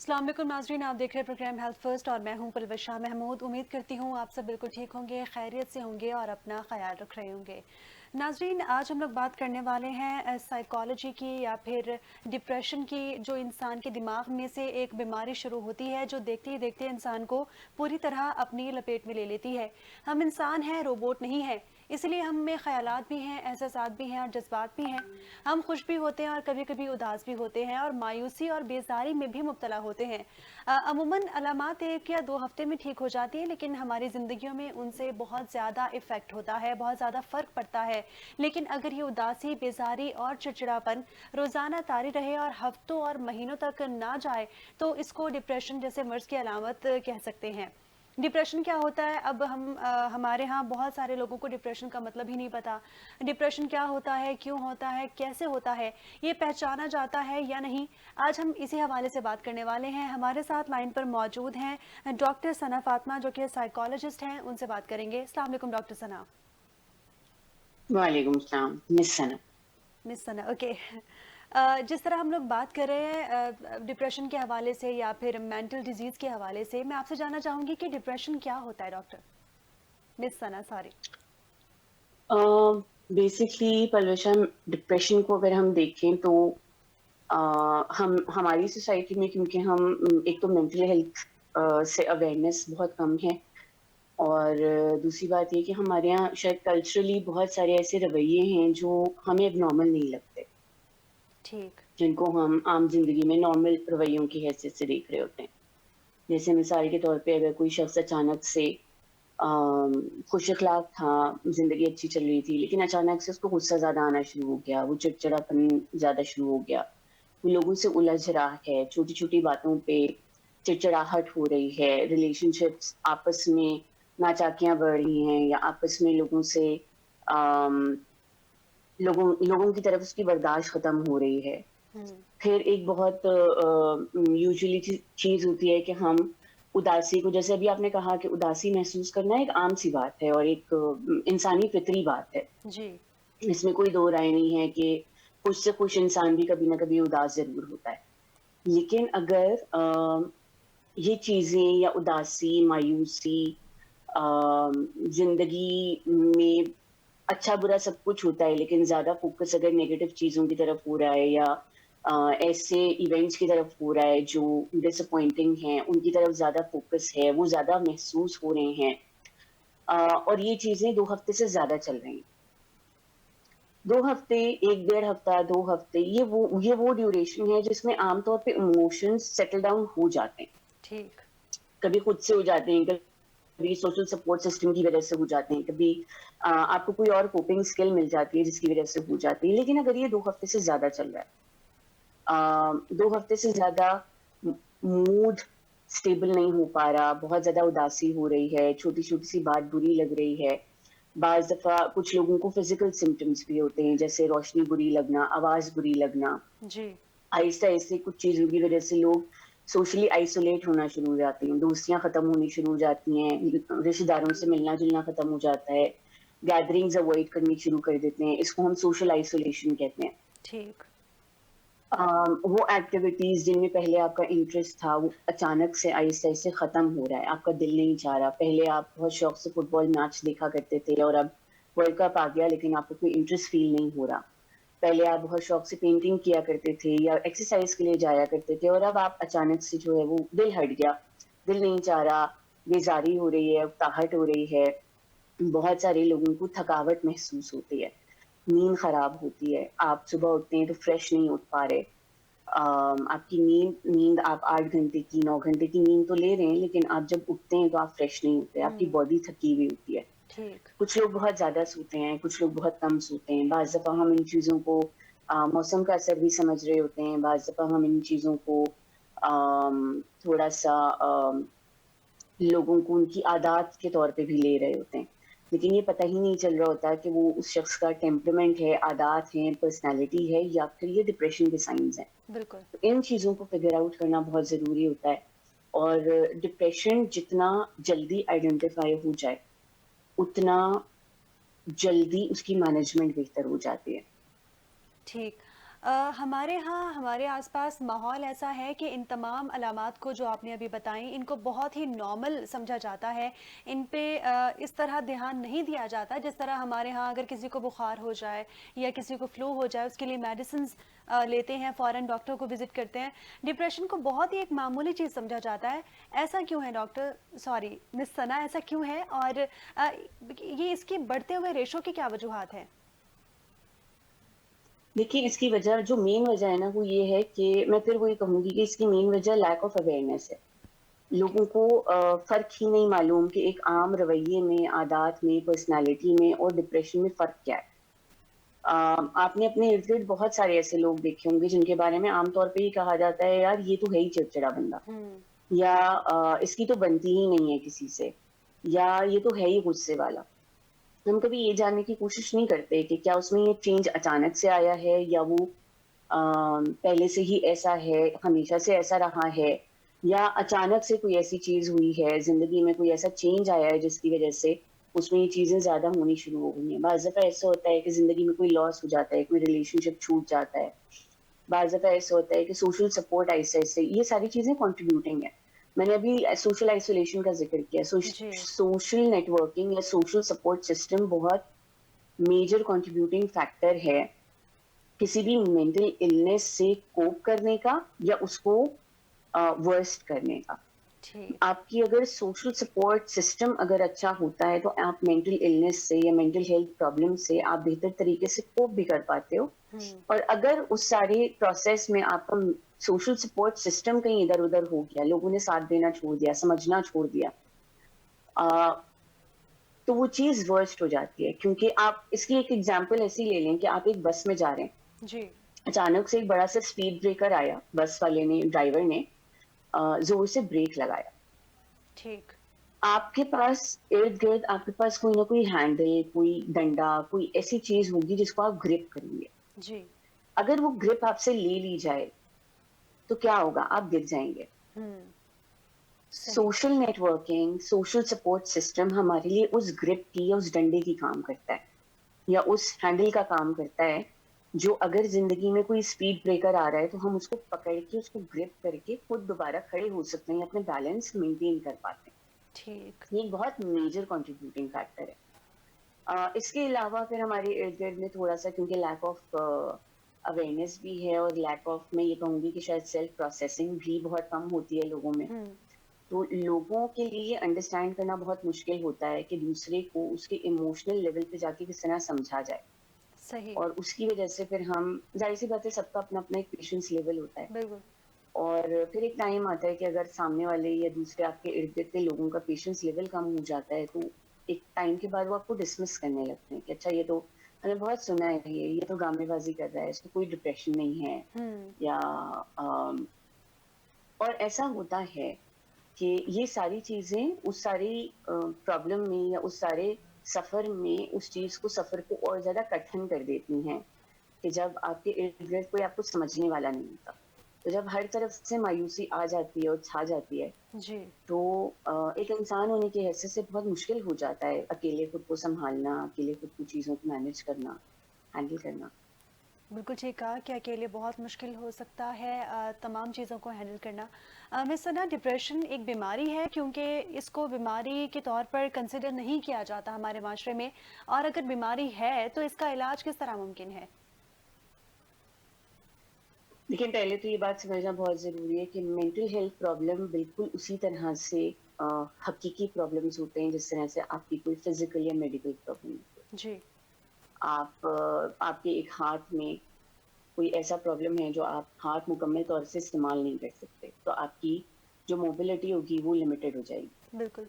अस्सलाम वालेकुम नाज़रीन, आप देख रहे हैं प्रोग्राम हेल्थ फर्स्ट और मैं हूं परविश महमूद। उम्मीद करती हूं आप सब बिल्कुल ठीक होंगे, खैरियत से होंगे और अपना ख्याल रख रहे होंगे। नाज़रीन, आज हम लोग बात करने वाले हैं साइकोलॉजी की या फिर डिप्रेशन की, जो इंसान के दिमाग में से एक बीमारी शुरू होती है जो देखते ही देखते इंसान को पूरी तरह अपनी लपेट में ले लेती है। हम इंसान हैं, रोबोट नहीं है, इसलिए हम में ख़यालात भी हैं, एहसासात भी हैं और जज्बात भी हैं। हम खुश भी होते हैं और कभी कभी उदास भी होते हैं और मायूसी और बेजारी में भी मुब्तला होते हैं। अमूमन अलामात 1 या 2 हफ्ते में ठीक हो जाती है, लेकिन हमारी ज़िंदगियों में उनसे बहुत ज़्यादा इफ़ेक्ट होता है, बहुत ज़्यादा फ़र्क पड़ता है। लेकिन अगर ये उदासी, बेजारी और चिड़चिड़ापन रोज़ाना तारी रहे और हफ्तों और महीनों तक ना जाए, तो इसको डिप्रेशन जैसे मर्ज़ की अलामत कह सकते हैं। डिप्रेशन क्या होता है? अब हमारे यहाँ बहुत सारे लोगों को डिप्रेशन का मतलब ही नहीं पता। डिप्रेशन क्या होता है, क्यों होता है, कैसे होता है, ये पहचाना जाता है या नहीं? आज हम इसी हवाले से बात करने वाले हैं। हमारे साथ लाइन पर मौजूद हैं डॉक्टर सना फातिमा, जो कि साइकोलॉजिस्ट हैं। उनसे बात करेंगे। अस्सलाम वालेकुम डॉक्टर सना। वालेकुम सलाम मिस सना। मिस सना, ओके। जिस तरह हम लोग बात कर रहे हैं डिप्रेशन के हवाले से या फिर मेंटल डिजीज के हवाले से, मैं आपसे जानना चाहूंगी कि डिप्रेशन क्या होता है डॉक्टर? मिस सना, सॉरी। बेसिकली परवेशा, डिप्रेशन को अगर हम देखें तो अ, हम हमारी सोसाइटी में, क्योंकि हम एक तो मेंटल हेल्थ से अवेयरनेस बहुत कम है। और दूसरी बात ये कि हमारे यहाँ शायद कल्चरली बहुत सारे ऐसे रवैये हैं जो हमें अब नॉर्मल नहीं लगते, ठीक। जिनको हम आम जिंदगी में नॉर्मल रवैयों की हैसियत से देख रहे होते हैं। जैसे मिसाल के तौर पे अगर कोई शख्स अचानक से खुश अखलाक था, ज़िंदगी अच्छी चल रही थी, लेकिन अचानक से उसको गुस्सा ज़्यादा आना शुरू हो गया, वो चिड़चिड़ापन ज़्यादा शुरू हो गया, वो लोगों से उलझ रहा है, छोटी-छोटी बातों पे चिड़चिड़ाहट हो रही है, रिलेशनशिप्स आपस में नाचाकियाँ बढ़ रही हैं या आपस में लोगों से अम, लोगों लोगों की तरफ उसकी बर्दाश्त खत्म हो रही है। हम्म। फिर एक बहुत यूजुअली चीज़ होती है कि हम उदासी को, जैसे अभी आपने कहा कि उदासी महसूस करना एक आम सी बात है और एक इंसानी फितरी बात है। जी। इसमें कोई दो राय नहीं है कि खुश से खुश इंसान भी कभी ना कभी उदास जरूर होता है। लेकिन अगर ये चीजें या उदासी, मायूसी, जिंदगी में अच्छा बुरा सब कुछ होता है, लेकिन ज्यादा फोकस अगर नेगेटिव चीजों की तरफ हो रहा है या ऐसे इवेंट्स की तरफ हो रहा है जो डिसअपॉइंटिंग हैं, उनकी तरफ ज्यादा फोकस है, वो ज्यादा महसूस हो रहे हैं। और ये चीजें 2 हफ्ते से ज्यादा चल रही हैं। 2 हफ्ते, एक डेढ़ हफ्ता, 2 हफ्ते, ये वो ड्यूरेशन है जिसमें आमतौर पे इमोशंस सेटल डाउन हो जाते हैं। ठीक। कभी खुद से हो जाते हैं, कभी सोशल सपोर्ट सिस्टम की वजह से हो जाते हैं, कभी आपको कोई और कोपिंग स्किल मिल जाती है जिसकी वजह से हो जाती है। लेकिन अगर ये 2 हफ्ते से ज्यादा चल रहा है, 2 हफ्ते से ज्यादा मूड स्टेबल नहीं हो पा रहा, बहुत ज्यादा उदासी हो रही है, छोटी छोटी सी बात बुरी लग रही है। बाज दफा कुछ लोगों को फिजिकल सिम्टम्स भी होते हैं, जैसे रोशनी बुरी लगना, आवाज बुरी लगना। जी। आहिस्ता आहिस्ता कुछ चीजों की वजह से लोग सोशली आइसोलेट होना शुरू हो जाते हैं, दोस्तियां खत्म होनी शुरू हो जाती हैं, रिश्तेदारों से मिलना जुलना खत्म हो जाता है, गैदरिंग्स अवॉइड करनी शुरू कर देते हैं। इसको हम सोशल आइसोलेशन कहते हैं। ठीक। वो एक्टिविटीज जिनमें पहले आपका इंटरेस्ट था, वो अचानक से आहिस्ते आहिस्ते खत्म हो रहा है, आपका दिल नहीं चाह रहा। पहले आप बहुत शौक से फुटबॉल मैच देखा करते थे और अब वर्ल्ड कप आ गया, लेकिन आपको कोई इंटरेस्ट फील नहीं हो रहा। पहले आप बहुत शौक से पेंटिंग किया करते थे या एक्सरसाइज के लिए जाया करते थे, और अब आप अचानक से जो है वो दिल हट गया, दिल नहीं चाह रहा, बेजारी हो रही है, उकताहट हो रही है। बहुत सारे लोगों को थकावट महसूस होती है, नींद खराब होती है, आप सुबह उठते हैं तो फ्रेश नहीं उठ पा रहे। आपकी नींद नींद आप 8 घंटे की, 9 घंटे की नींद तो ले रहे हैं, लेकिन आप जब उठते हैं तो आप फ्रेश नहीं होते, आपकी हम्म। बॉडी थकी हुई होती है। ठीक। कुछ लोग बहुत ज्यादा सोते हैं, कुछ लोग बहुत कम सोते हैं। बाज दफा हम इन चीजों को मौसम का असर भी समझ रहे होते हैं, बाज दफा हम इन चीजों को थोड़ा सा लोगों को उनकी आदत के तौर पे भी ले रहे होते हैं। लेकिन ये पता ही नहीं चल रहा होता कि वो उस शख्स का टेम्परामेंट है, आदत है, पर्सनैलिटी है, या फिर ये डिप्रेशन के साइंस हैं। बिल्कुल। तो इन चीजों को फिगर आउट करना बहुत जरूरी होता है। और डिप्रेशन जितना जल्दी आइडेंटिफाई हो जाए, उतना जल्दी उसकी मैनेजमेंट बेहतर हो जाती है। ठीक। हमारे यहाँ हमारे आसपास माहौल ऐसा है कि इन तमाम अलामात को जो आपने अभी बताई इनको बहुत ही नॉर्मल समझा जाता है। इन पे इस तरह ध्यान नहीं दिया जाता जिस तरह हमारे यहाँ अगर किसी को बुखार हो जाए या किसी को फ्लू हो जाए उसके लिए मेडिसिन्स लेते हैं, फ़ौरन डॉक्टर को विज़िट करते हैं। डिप्रेशन को बहुत ही एक मामूली चीज़ समझा जाता है। ऐसा क्यों है डॉक्टर, सॉरी मिस सना, ऐसा क्यों है? और ये इसके बढ़ते हुए रेशो की क्या वजूहात हैं? देखिए, इसकी वजह जो मेन वजह है ना, वो ये है कि मैं फिर वही कहूँगी कि इसकी मेन वजह लैक ऑफ अवेयरनेस है। ओके। लोगों को फ़र्क ही नहीं मालूम कि एक आम रवैये में, आदत में, पर्सनैलिटी में और डिप्रेशन में फ़र्क क्या है। आपने अपने इर्द-गिर्द बहुत सारे ऐसे लोग देखे होंगे जिनके बारे में आम तौर पे ये कहा जाता है, यार ये तो है ही चिड़चिड़ा बंदा, हुँ। या इसकी तो बनती ही नहीं है किसी से, या ये तो है ही गुस्से वाला। हम कभी ये जानने की कोशिश नहीं करते कि क्या उसमें ये चेंज अचानक से आया है, या वो पहले से ही ऐसा है, हमेशा से ऐसा रहा है, या अचानक से कोई ऐसी चीज़ हुई है, ज़िंदगी में कोई ऐसा चेंज आया है जिसकी वज़ह से उसमें ये चीज़ें ज़्यादा होनी शुरू हो गई हैं। बाज़ दफ़ा ऐसा होता है कि ज़िंदगी में कोई लॉस हो जाता है, कोई रिलेशनशिप छूट जाता है। बाज़ दफ़ा ऐसा होता है कि सोशल सपोर्ट आहिस्ते-आहिस्ते, ये सारी चीज़ें कंट्रीब्यूटिंग है। मैंने अभी सोशल आइसोलेशन का ज़िक्र किया। जी। सोशल नेटवर्किंग या सोशल सपोर्ट सिस्टम बहुत मेजर कंट्रीब्यूटिंग फैक्टर है किसी भी मेंटल इलनेस से कोप करने का या उसको वर्स्ट करने का। ठीक। आपकी अगर सोशल सपोर्ट सिस्टम अगर अच्छा होता है तो आप मेंटल इलनेस से या मेंटल हेल्थ प्रॉब्लम से आप बेहतर तरीके से कोप भी कर पाते हो। हुँ। और अगर उस सारे प्रोसेस में आपका सोशल सपोर्ट सिस्टम कहीं इधर उधर हो गया, लोगों ने साथ देना छोड़ दिया, समझना छोड़ दिया, तो वो चीज वर्स्ट हो जाती है। क्योंकि आप इसकी एक एग्जांपल ऐसी ले लें कि आप एक बस में जा रहे हैं, जी। अचानक से एक बड़ा सा स्पीड ब्रेकर आया, बस वाले ने, ड्राइवर ने जोर से ब्रेक लगाया। ठीक। आपके पास इर्द गिर्द आपके पास कोई ना कोई हैंडल, कोई डंडा, कोई ऐसी चीज होगी जिसको आप ग्रिप करेंगे। जी। अगर वो ग्रिप आपसे ले ली जाए तो क्या होगा? आप गिर जाएंगे। हुँ। सही। Social networking, social support system हमारे लिए उस ग्रिप की या उस डंडे की काम करता है, या उस हैंडल का काम करता है, जो अगर जिंदगी में कोई स्पीड ब्रेकर आ रहा है तो हम उसको पकड़ के, उसको ग्रिप करके खुद दोबारा खड़े हो सकते हैं, अपने बैलेंस मेंटेन कर पाते ठीक। हैं। ये एक बहुत मेजर कंट्रीब्यूटिंग फैक्टर है। इसके अलावा फिर हमारे इर्द गिर्द में थोड़ा सा, क्योंकि लैक ऑफ अवेयरनेस भी है और लैक ऑफ, मैं ये कहूंगी कि शायद सेल्फ प्रोसेसिंग भी बहुत कम होती है लोगों में। हुँ। तो लोगों के लिए अंडरस्टैंड करना बहुत मुश्किल होता है कि दूसरे को उसके इमोशनल लेवल पे जाके किस तरह समझा जाए। सही। और उसकी वजह से फिर हम, जाहिर सी बात है, सबका अपना अपना एक पेशेंस लेवल होता है। बिल्कुल। और फिर एक टाइम आता है कि अगर सामने वाले या दूसरे आपके इर्द गिर्द के लोगों का पेशेंस लेवल कम हो जाता है, तो एक टाइम के बाद वो आपको डिसमिस करने लगते हैं कि अच्छा, ये तो मैंने बहुत सुना है, ये तो ड्रामेबाजी कर रहा है, इसको कोई डिप्रेशन नहीं है, हुँ। या और ऐसा होता है कि ये सारी चीज़ें उस सारी प्रॉब्लम में या उस सारे सफ़र में उस चीज़ को, सफ़र को और ज़्यादा कठिन कर देती हैं कि जब आपके इर्द-गिर्द कोई आपको समझने वाला नहीं होता। तो जब हर तरफ से मायूसी आ जाती है और छा जाती है, जी। तो एक इंसान होने की हैसियत से बहुत मुश्किल हो जाता है अकेले खुद को सँभालना, अकेले खुद को चीज़ों को मैनेज करना, हैंडल करना। बिल्कुल ठीक कहा कि अकेले बहुत मुश्किल हो सकता है तमाम चीज़ों को हैंडल करना। मिस सना, डिप्रेशन एक बीमारी है क्योंकि इसको बीमारी के तौर पर कंसिडर नहीं किया जाता हमारे माशरे में, और अगर बीमारी है तो इसका इलाज किस तरह मुमकिन है? लेकिन पहले तो ये बात समझना बहुत ज़रूरी है कि मेंटल हेल्थ प्रॉब्लम बिल्कुल उसी तरह से अ, हकीकी प्रॉब्लम्स होते हैं जिस तरह से आपकी कोई फिजिकल या मेडिकल प्रॉब्लम होती है। जी। आपके एक हाथ में कोई ऐसा प्रॉब्लम है जो आप हाथ मुकम्मल तौर से इस्तेमाल नहीं कर सकते, तो आपकी जो मोबिलिटी होगी वो लिमिटेड हो जाएगी। बिल्कुल।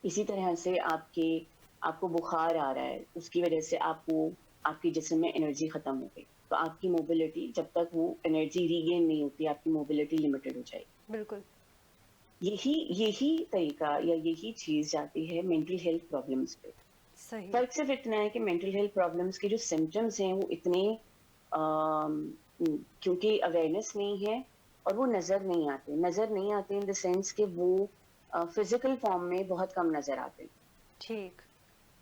इसी तरह से आपको बुखार आ रहा है, उसकी वजह से आपके जिस्म में एनर्जी खत्म हो गई, तो आपकी मोबिलिटी, जब तक वो एनर्जी रीगेन नहीं होती, आपकी मोबिलिटी लिमिटेड हो जाएगी। बिल्कुल। यही यही तरीका या यही चीज जाती है मेंटल हेल्थ प्रॉब्लम्स पे। सही। फर्क सिर्फ इतना है कि मेंटल हेल्थ प्रॉब्लम्स के जो सिम्टम्स हैं वो इतने क्योंकि अवेयरनेस नहीं है और वो नजर नहीं आते इन द सेंस कि वो फिजिकल फॉर्म में बहुत कम नजर आते हैं। ठीक।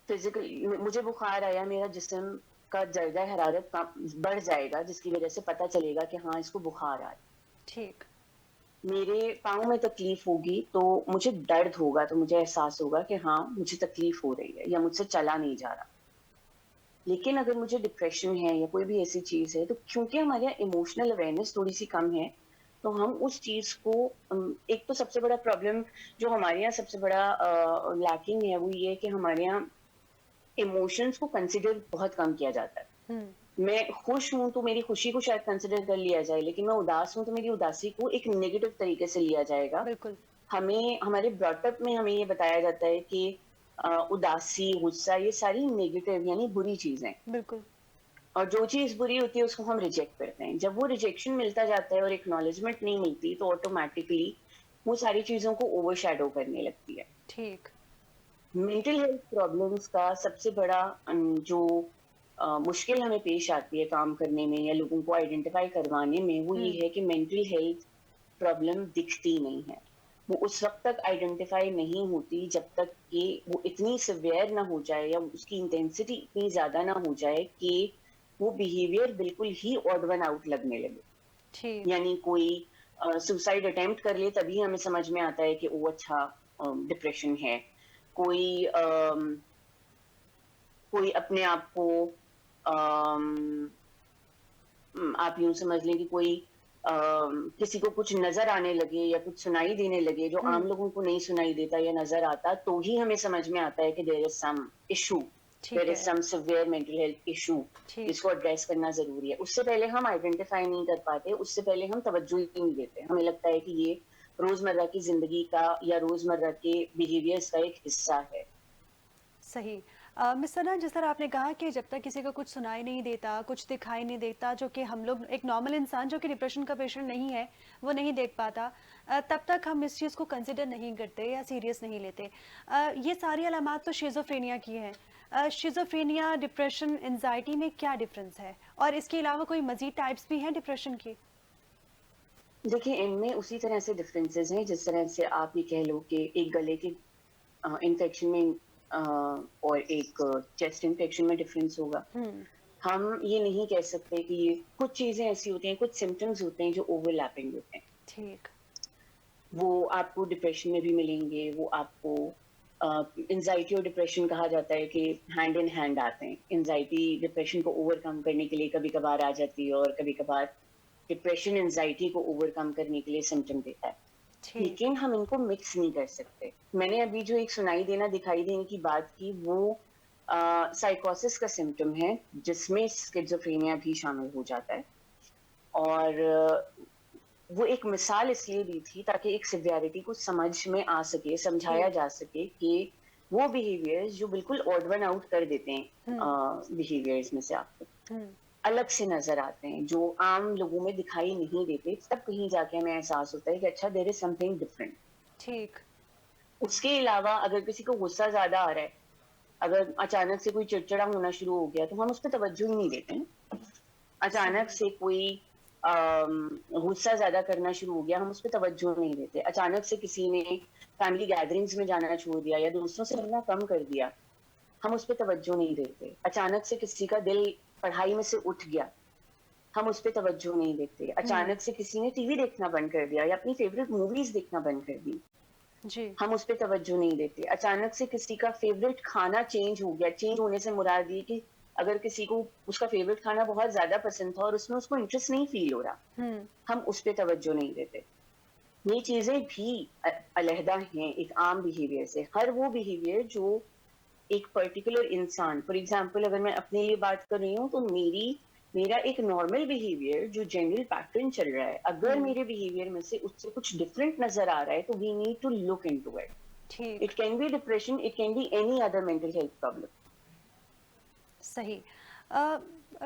फिजिकल, मुझे बुखार आया, मेरा जिस्म का दर्जा हरारत बढ़ जाएगा, जिसकी वजह से पता चलेगा कि हाँ इसको बुखार आ रहा है। ठीक। मेरे पाँव में तकलीफ होगी तो मुझे दर्द होगा, तो मुझे एहसास होगा कि हाँ मुझे तकलीफ हो रही है या मुझसे चला नहीं जा रहा। लेकिन अगर मुझे डिप्रेशन है या कोई भी ऐसी चीज है, तो क्योंकि हमारे यहाँ इमोशनल अवेयरनेस थोड़ी सी कम है, तो हम उस चीज को एक तो सबसे बड़ा प्रॉब्लम जो हमारे यहाँ सबसे बड़ा लैकिंग है वो ये है कि हमारे यहाँ इमोशंस को कंसिडर बहुत कम किया जाता है। हम्म। मैं खुश हूं तो मेरी खुशी को शायद कंसिडर कर लिया जाए, लेकिन मैं उदास हूं तो मेरी उदासी को एक नेगेटिव तरीके से लिया जाएगा। बिल्कुल। हमें हमारे ब्रॉटअप में हमें ये बताया जाता है कि उदासी, गुस्सा ये सारी नेगेटिव यानी बुरी चीजें हैं। बिल्कुल। और जो चीज बुरी होती है उसको हम रिजेक्ट करते हैं। जब वो रिजेक्शन मिलता जाता है और एक्नॉलेजमेंट नहीं मिलती, तो ऑटोमेटिकली वो सारी चीजों को ओवरशैडो करने लगती है। ठीक। मेंटल हेल्थ प्रॉब्लम्स का सबसे बड़ा जो मुश्किल हमें पेश आती है काम करने में या लोगों को आइडेंटिफाई करवाने में, वो ये हम्म। है कि मेंटल हेल्थ प्रॉब्लम दिखती नहीं है। वो उस वक्त तक आइडेंटिफाई नहीं होती जब तक कि वो इतनी सिवियर ना हो जाए या उसकी इंटेंसिटी इतनी ज्यादा ना हो जाए कि वो बिहेवियर बिल्कुल ही ऑड वन आउट लगने लगे। ठीक। यानी कोई सुसाइड अटेम्प्ट कर ले तभी हमें समझ में आता है कि वो अच्छा डिप्रेशन है। कोई कोई अपने आप को आप यूं समझ लें कि कोई किसी को कुछ नजर आने लगे या कुछ सुनाई देने लगे जो आम हम्म। लोगों को नहीं सुनाई देता या नजर आता, तो ही हमें समझ में आता है कि देयर इज सम इशू, ठीक देयर इज है। सम सिवियर मेंटल हेल्थ इशू ठीक। जिसको एड्रेस करना जरूरी है। उससे पहले हम आइडेंटिफाई नहीं कर पाते, उससे पहले हम तवज्जो ही नहीं देते। हमें लगता है कि ये रोजमर्रा की जिंदगी का या रोजमर्रा के बिहेवियर्स का एक हिस्सा है। सही। मिस सना, जिस तरह आपने कहा कि जब तक किसी को कुछ सुनाई नहीं देता, कुछ दिखाई नहीं देता, जो कि हम लोग एक नॉर्मल इंसान जो कि डिप्रेशन का पेशेंट नहीं है वो नहीं देख पाता, तब तक हम इस चीज़ को कंसिडर नहीं करते या सीरियस नहीं लेते। ये सारी अलामात तो शिज़ोफ्रेनिया की हैं। शिज़ोफ्रेनिया, डिप्रेशन, एंजाइटी में क्या डिफरेंस है, और इसके अलावा कोई मजीद टाइप्स भी हैं डिप्रेशन की? देखिए, इनमें उसी तरह से डिफरेंसेस हैं जिस तरह से आप ये कह लो कि एक गले के इन्फेक्शन में और एक चेस्ट इन्फेक्शन में डिफरेंस होगा। हम्म। हम ये नहीं कह सकते कि ये कुछ चीजें ऐसी होती हैं, कुछ सिम्टम्स होते हैं जो ओवरलैपिंग होते हैं। ठीक। वो आपको डिप्रेशन में भी मिलेंगे, वो आपको एंजाइटी और डिप्रेशन कहा जाता है कि हैंड इन हैंड आते हैं। एंजाइटी डिप्रेशन को ओवरकम करने के लिए कभी कभार आ जाती है और कभी कभार डिप्रेशन एंजाइटी को ओवरकम करने के लिए सिम्टम देता है। ठीक। लेकिन हम इनको मिक्स नहीं कर सकते। मैंने अभी जो एक सुनाई देना दिखाई देने की बात की, वो साइकोसिस का सिम्टम है जिसमें स्किज़ोफ्रेनिया भी शामिल हो जाता है। और वो एक मिसाल इसलिए दी थी ताकि एक सिवियरिटी को समझ में आ सके, समझाया ठीक। जा सके कि वो बिहेवियर्स जो बिल्कुल ऑड वन आउट कर देते हम्म। हैं बिहेवियर्स में से आपको, हम्म। अलग से नजर आते हैं, जो आम लोगों में दिखाई नहीं देते, तब कहीं जाके हमें एहसास होता है कि अच्छा देयर इज समथिंग डिफरेंट। ठीक। उसके अलावा अगर किसी को गुस्सा ज्यादा आ रहा है, अगर अचानक से कोई चिड़चिड़ा होना शुरू हो गया, तो हम उस पर तवज्जो ही नहीं देते हैं। सही। अचानक से कोई गुस्सा ज्यादा करना शुरू हो गया, हम उस पर तवज्जो नहीं देते। अचानक से किसी ने फैमिली गैदरिंग्स में जाना छोड़ दिया या दोस्तों से मिलना कम कर दिया, हम उस पर तवज्जो नहीं देते। अचानक से किसी का दिल पढ़ाई में से उठ गया, हम उस पर तवज्जो नहीं देते। हम्म। अचानक से किसी ने टीवी देखना बंद कर दिया या अपनी फेवरेट मूवीज देखना बंद कर दी, जी। हम उस पर तवज्जो नहीं देते। अचानक से किसी का फेवरेट खाना चेंज हो गया, चेंज होने से मुराद ये कि अगर किसी को उसका फेवरेट खाना बहुत ज्यादा पसंद था और उसमें उसको इंटरेस्ट नहीं फील हो रहा, हम्म। हम उस पर तवज्जो नहीं देते। ये चीजें भी अलहदा हैं एक आम बिहेवियर से। हर वो बिहेवियर जो एक पर्टिकुलर इंसान, फॉर एग्जाम्पल अगर मैं अपने लिए बात कर रही हूँ, तो मेरा एक नॉर्मल बिहेवियर जो जनरल पैटर्न चल रहा है, अगर हम्म। मेरे बिहेवियर में से उससे कुछ डिफरेंट नजर आ रहा है, तो we need to look into it. ठीक। It can be depression, it can be any other mental health problem. सही।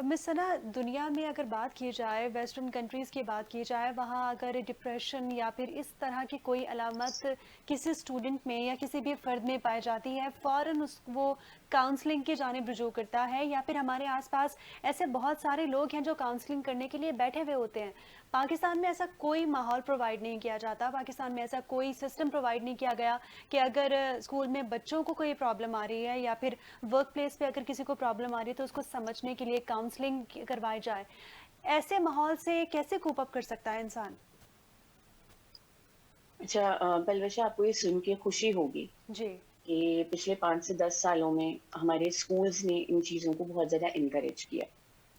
मिस सना, दुनिया में अगर बात की जाए, वेस्टर्न कंट्रीज़ की बात की जाए, वहाँ अगर डिप्रेशन या फिर इस तरह की कोई अलामत किसी स्टूडेंट में या किसी भी फ़र्द में पाई जाती है, फ़ौरन उस वो काउंसलिंग की जानिब रुजू करता है, या फिर हमारे आसपास ऐसे बहुत सारे लोग हैं जो काउंसलिंग करने के लिए बैठे हुए होते हैं, पाकिस्तान में ऐसा कोई माहौल प्रोवाइड नहीं किया जाता, पाकिस्तान में ऐसा कोई सिस्टम प्रोवाइड नहीं किया गया कि अगर स्कूल में बच्चों को कोई प्रॉब्लम आ रही है या फिर वर्क प्लेस पे अगर किसी को प्रॉब्लम आ रही है तो उसको समझने के लिए काउंसलिंग करवाई जाए। ऐसे माहौल से कैसे कोप अप कर सकता है इंसान? अच्छा, पलवशा, आपको ये सुन के खुशी होगी जी। कि पिछले 5 से 10 सालों में हमारे स्कूल्स ने इन चीज़ों को बहुत ज़्यादा एनकरेज किया।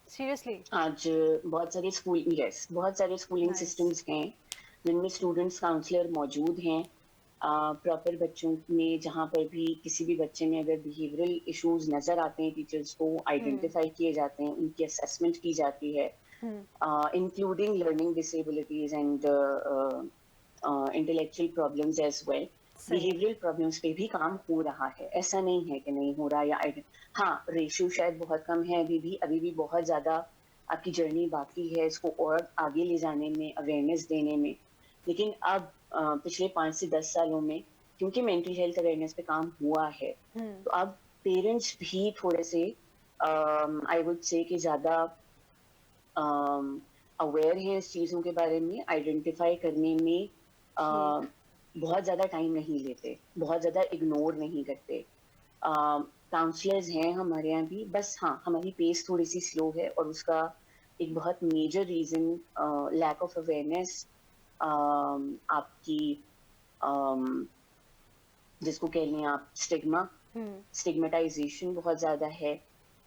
सीरियसली? आज बहुत सारे स्कूलिंग नाइस। सिस्टम्स हैं जिनमें स्टूडेंट्स काउंसलर मौजूद हैं। प्रॉपर बच्चों में जहाँ पर भी किसी भी बच्चे में अगर बिहेवियरल इश्यूज नज़र आते हैं, टीचर्स को हुँ, आइडेंटिफाई किए जाते हैं, उनकी असेसमेंट की जाती है, हुँ, including learning disabilities and intellectual problems as well. सही। बिहेवियरल प्रॉब्लम्स पे भी काम हो रहा है, ऐसा नहीं है कि नहीं हो रहा। या हाँ, रेशियो शायद बहुत कम है अभी भी बहुत ज़्यादा आपकी जर्नी बाकी है इसको और आगे ले जाने में, अवेयरनेस देने में। लेकिन अब पिछले 5 से 10 सालों में क्योंकि मेंटल हेल्थ अवेयरनेस पे काम हुआ है, हुँ, तो अब पेरेंट्स भी थोड़े से आई वुड से कि ज़्यादा अवेयर हैं इस चीज़ों के बारे में, आइडेंटिफाई करने में ठीक। बहुत ज़्यादा टाइम नहीं लेते, बहुत ज़्यादा इग्नोर नहीं करते। काउंसलर्स हैं हमारे यहाँ भी, बस हाँ, हमारी पेस थोड़ी-सी स्लो है और उसका एक बहुत major reason lack of awareness, आपकी अम, जिसको कह लें आप स्टिग्मा, हुँ, स्टिग्मेटाइजेशन बहुत ज़्यादा है।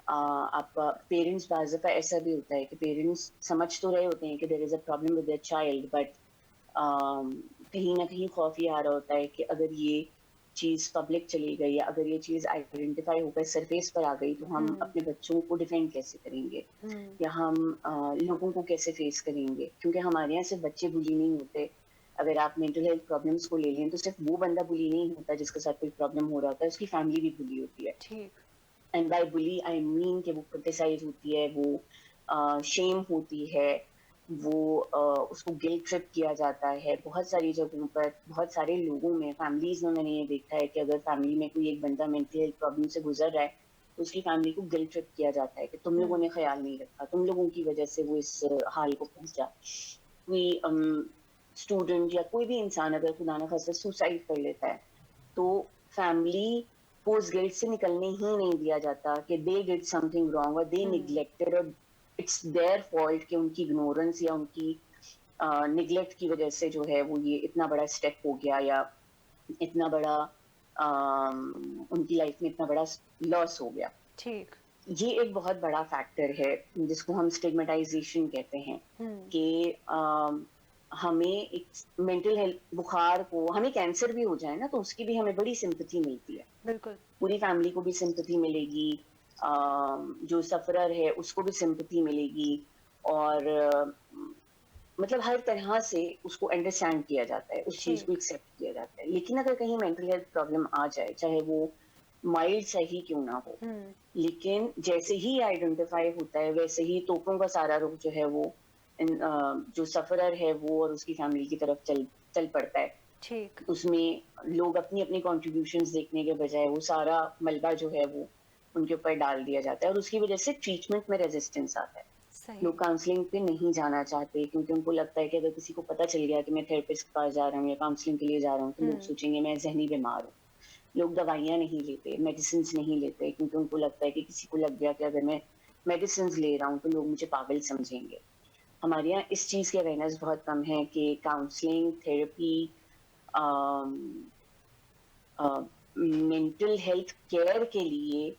आपका पेरेंट्स बाज़ दफ़ा ऐसा भी होता है कि पेरेंट्स समझ तो रहे होते हैं कि there is a problem with their child, but कहीं न कहीं खौफ ये आ रहा होता है कि अगर ये चीज़ पब्लिक चली गई या अगर ये चीज़ आइडेंटिफ़ाई होकर सरफ़ेस पर आ गई, तो हम हुँ, अपने बच्चों को डिफेंड कैसे करेंगे? हुँ, या हम लोगों को कैसे फ़ेस करेंगे? क्योंकि हमारे यहाँ सिर्फ़ बच्चे बुली नहीं होते। अगर आप मेंटल हेल्थ प्रॉब्लम्स को ले लें, तो सिर्फ़ वो बंदा बुली नहीं होता जिसके साथ कोई प्रॉब्लम हो रहा होता है, उसकी फैमिली भी बुली होती है। ठीक। And by bully I mean कि वो क्रिटिसाइज़ होती है, वो शेम होती है, उसको गिल्ट ट्रिप किया जाता है। बहुत सारी जगहों पर, बहुत सारे लोगों में, फैमिलीज़ में मैंने ये देखा है कि अगर फैमिली में कोई एक बंदा मेंटल हेल्थ प्रॉब्लम से गुज़र रहा है, तो उसकी फैमिली को गिल्ट ट्रिप किया जाता है कि तुम लोगों हुँ, ने ख़्याल नहीं रखा, तुम लोगों की वज़ह से वो इस हाल को पहुँचा। कोई स्टूडेंट या कोई भी इंसान अगर खुदा ना ख़ास्ता सुसाइड कर लेता है, तो फैमिली को उस गिल्ट से निकलने ही नहीं दिया जाता कि दे डिड समथिंग रॉन्ग और दे हुँ, निग्लेक्टेड और इट्स देयर फॉल्ट कि उनकी इग्नोरेंस या उनकी निग्लेक्ट की वजह से जो है वो ये इतना बड़ा स्टेप हो गया या इतना बड़ा उनकी लाइफ में इतना बड़ा लॉस हो गया। ठीक। ये एक बहुत बड़ा फैक्टर है जिसको हम स्टिग्मेटाइजेशन कहते हैं हुँ, कि हमें एक मेंटल हेल्थ बुखार को हमें कैंसर भी हो जाए ना तो उसकी भी हमें बड़ी सिंपैथी मिलती है, बिल्कुल। पूरी फैमिली को भी सिंपैथी मिलेगी, जो सफरर है उसको भी सिंपैथी मिलेगी और मतलब हर तरह से उसको अंडरस्टैंड किया जाता है, उस चीज को ठीक। एक्सेप्ट किया जाता है। लेकिन अगर कहीं मेंटल हेल्थ प्रॉब्लम आ जाए, चाहे वो माइल्ड सा ही क्यों ना हो, हुँ, लेकिन जैसे ही आइडेंटिफाई होता है वैसे ही तोपों का सारा रुख जो है वो जो सफरर है वो और उसकी फैमिली की तरफ चल चल पड़ता है। ठीक। उसमें लोग अपनी अपनी कॉन्ट्रीब्यूशंस देखने के बजाय वो सारा मलबा जो है वो उनके ऊपर डाल दिया जाता है और उसकी वजह से ट्रीटमेंट में रेजिस्टेंस आता है। सही। लोग काउंसलिंग पे नहीं जाना चाहते क्योंकि उनको लगता है कि अगर किसी को पता चल गया कि मैं थेरेपिस्ट के पास जा रहा हूँ या काउंसलिंग के लिए जा रहा हूँ, तो लोग हुँ, सोचेंगे मैं जहनी बीमार हूँ। लोग दवाइयाँ नहीं लेते, मेडिसिन नहीं लेते क्योंकि उनको लगता है कि किसी को लग गया कि अगर मैं मेडिसिन ले रहा हूँ तो लोग मुझे पागल समझेंगे। हमारे यहाँ इस चीज़ की अवेयरनेस बहुत कम है कि counselling, therapy, mental health care के लिए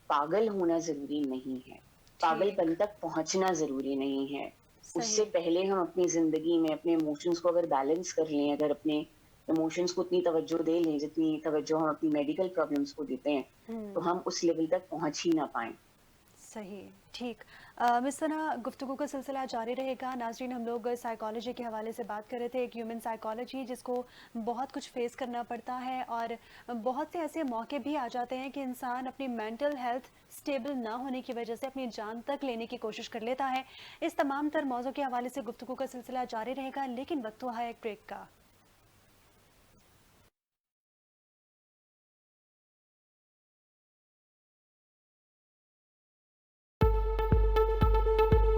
पागल होना ज़रूरी नहीं है। पागलपन ठीक। तक पहुँचना ज़रूरी नहीं है। उससे सही। पहले हम अपनी ज़िंदगी में अपने इमोशंस को अगर बैलेंस कर लें, अगर अपने इमोशंस को उतनी तवज्जो दे लें, जितनी तवज्जो हम अपनी मेडिकल प्रॉब्लम्स को देते हैं, तो हुँ, हम उस लेवल तक पहुँच ही ना पाएँ। सही। ठीक। मिस सना, गुफ्तगू का सिलसिला जारी रहेगा। नाज़रीन, हम लोग साइकोलॉजी के हवाले से बात कर रहे थे, एक ह्यूमन साइकोलॉजी जिसको बहुत कुछ फ़ेस करना पड़ता है और बहुत से ऐसे मौके भी आ जाते हैं कि इंसान अपनी मेंटल हेल्थ स्टेबल ना होने की वजह से अपनी जान तक लेने की कोशिश कर लेता है। इस तमाम तर मौज़ू के हवाले से गुफ्तगू का सिलसिला जारी रहेगा, लेकिन वक्त हुआ है एक ब्रेक का।